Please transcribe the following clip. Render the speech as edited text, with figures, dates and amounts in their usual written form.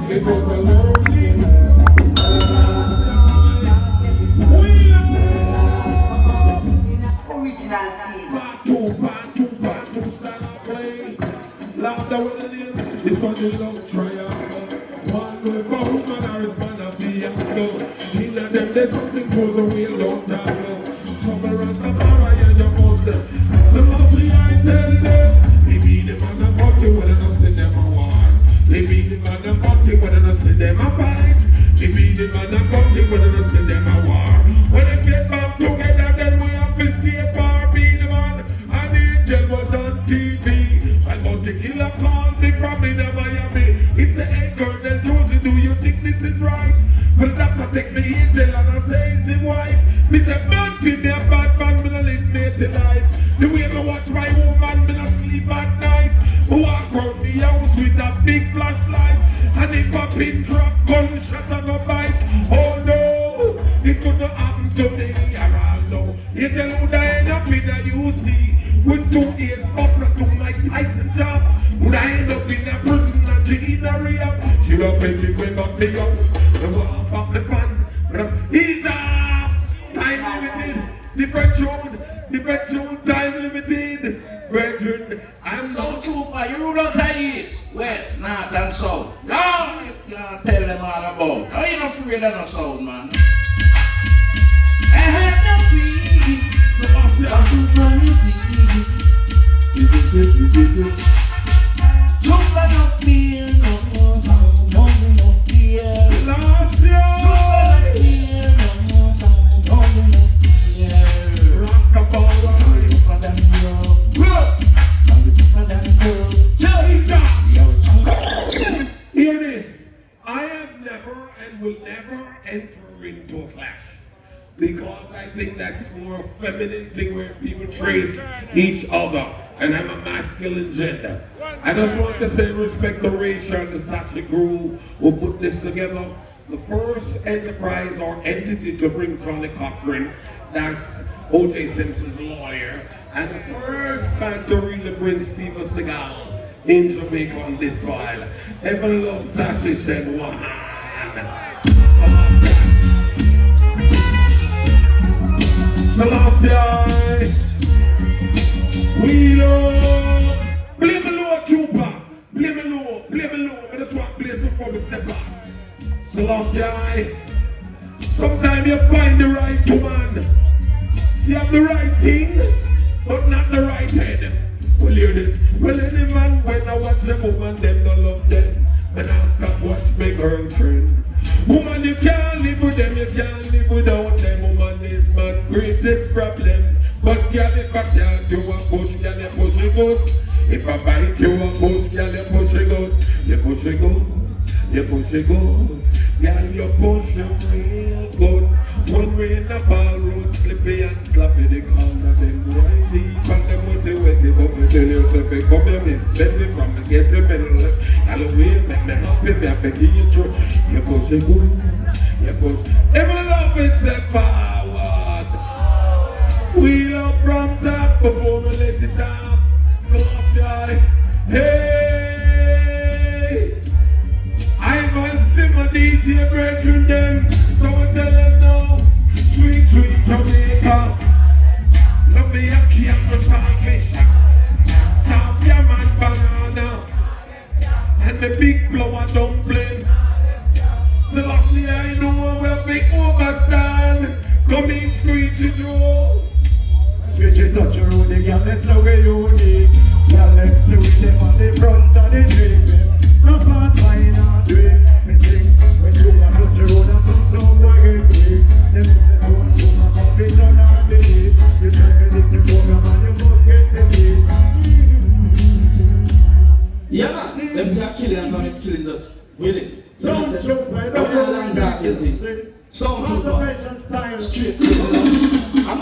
They go to learning. Original team. Part two, style of play. Love the willing, this one you love triangle. One way for woman or is man of the angle. In them there's something goes away, don't travel. Trouble and tomorrow, yeah, you must them. So mostly I tell them, they be the man of body when I see them a war. They be the man of body when I see them a fight. They be the man of body when I see them a war. When they get back together, then we have to stay apart. Be the man, and the angel was on TV. And about the Killa called me from in Miami. It's a hey Colonel Josey, do you think this is right? For the doctor take me angel and I say it's his wife. Me say, Bounty, me a bad man, me no live me to life. The way me watch my woman, me no sleep at night. Me walk around the house with a big flashlight. And if a pin drop, gunshot and go bite. Oh no, it could not happen to me, Araldo. You tell who I end up in the UC. With 2 years box and 2 Mike Tyson job. Would I end up in a prison and she in a rehab? She don't make it way back the house. The walk up the pan. He's off. Time limited. Different tune, time limited. Brethren, I'm So trooper, you rule out the east, west, north and south. No, you can't tell them all about. How you not afraid of no sound, man? I had no feeling, so I said I'm too crazy. Trooper no fear, no sound, no fear. last year. Trooper no fear, no sound, no fear. Rastafari. For them, Hear this. I have never and will never enter into a clash. Because I think that's more a feminine thing where people trace each other. And I'm a masculine gender. I just want to say respect to Rachel and the SASHI crew who put this together. The first enterprise or entity to bring Charlie Cochran, that's O.J. Simpson's lawyer, and the first man to really bring Steven Seagal in Jamaica on this soil. Heaven love SASHI said, wow. Selassie, we love. Blame the Lord, trooper. Blame the Lord, blame the Lord. But that's what I play some for me step back. Selassie, sometimes you find the right woman. See, have the right thing, but not the right head. Well, hear this. Well, any man, when I watch a woman, them don't love them. When I stop watch my girlfriend. Woman, you can't live with them, you can't live without them. Woman is my greatest problem. But girl, if I can't do a push, girl, you push it good. If I bite you a push, girl, you push it good. You push it good, you push it good. Girl, you push it real good. One way in the ball road, slippy and slappy, the corner, then right deep. And them motivated up, me tell you, so become your miss. Let me from me get the middle. Halloween, make me happy, me I beg you through. You push it good, you push. Every love it set forward. We love from top before we let it off. So I say, hey, I'm on Simmer DJ brethren them. So I tell them now, sweet, sweet Jamaica. Love me ackee and my saltfish. Top yam and banana. And the big flour dumpling. So I say, I know where big overstand. Come in street to do. Switch it touch around the girl, that's how we unique. Girl, let's see with them on the front of the drink. No fun, fine, or drink. Me sing, when you are touch around and some sound I get weak. Them say, don't come and come it on our belief. You try to lift the program and you must get the beat. Yeah man, let me say I'm killing and it's killing us. Really? Sound trooper, I don't know what I'm talking. Sound trooper. Conservation style. Straight. I'm